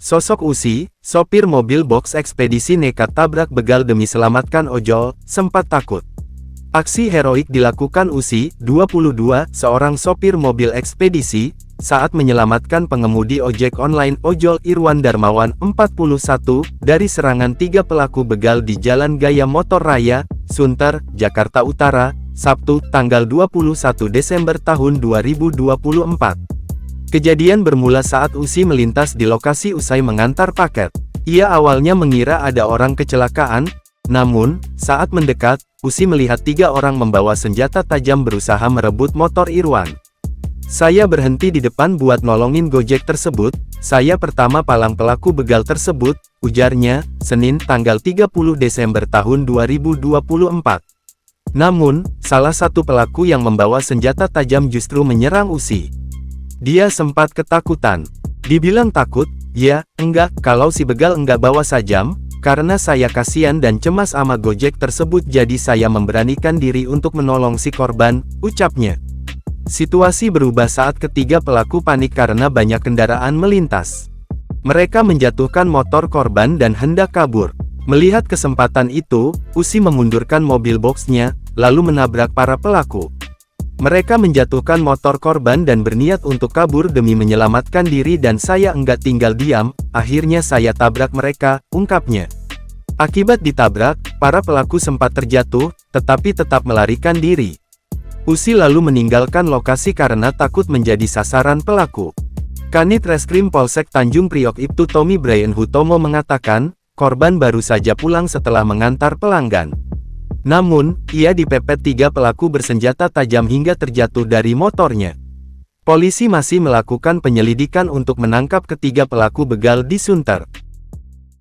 Sosok Usi, sopir mobil box ekspedisi nekat tabrak begal demi selamatkan ojol, sempat takut. Aksi heroik dilakukan Usi, 22, seorang sopir mobil ekspedisi, saat menyelamatkan pengemudi ojek online ojol Irwan Darmawan, 41, dari serangan 3 pelaku begal di Jalan Gaya Motor Raya, Sunter, Jakarta Utara, Sabtu, tanggal 21 Desember tahun 2024. Kejadian bermula saat Usi melintas di lokasi usai mengantar paket. Ia awalnya mengira ada orang kecelakaan, namun, saat mendekat, Usi melihat 3 orang membawa senjata tajam berusaha merebut motor Irwan. "Saya berhenti di depan buat nolongin Gojek tersebut, saya pertama palang pelaku begal tersebut," ujarnya, Senin tanggal 30 Desember tahun 2024. Namun, salah satu pelaku yang membawa senjata tajam justru menyerang Usi. Dia sempat ketakutan. Dibilang takut, ya, enggak, kalau si begal enggak bawa sajam, karena saya kasihan dan cemas sama Gojek tersebut jadi saya memberanikan diri untuk menolong si korban, ucapnya. Situasi berubah saat ketiga pelaku panik karena banyak kendaraan melintas. Mereka menjatuhkan motor korban dan hendak kabur. Melihat kesempatan itu, Usi memundurkan mobil boxnya, lalu menabrak para pelaku. Mereka menjatuhkan motor korban dan berniat untuk kabur demi menyelamatkan diri dan saya enggak tinggal diam, akhirnya saya tabrak mereka, ungkapnya. Akibat ditabrak, para pelaku sempat terjatuh, tetapi tetap melarikan diri. Usi lalu meninggalkan lokasi karena takut menjadi sasaran pelaku. Kanit Reskrim Polsek Tanjung Priok Ibtu Tommy Brian Hutomo mengatakan, korban baru saja pulang setelah mengantar pelanggan. Namun, ia dipepet 3 pelaku bersenjata tajam hingga terjatuh dari motornya. Polisi masih melakukan penyelidikan untuk menangkap ketiga pelaku begal di Sunter.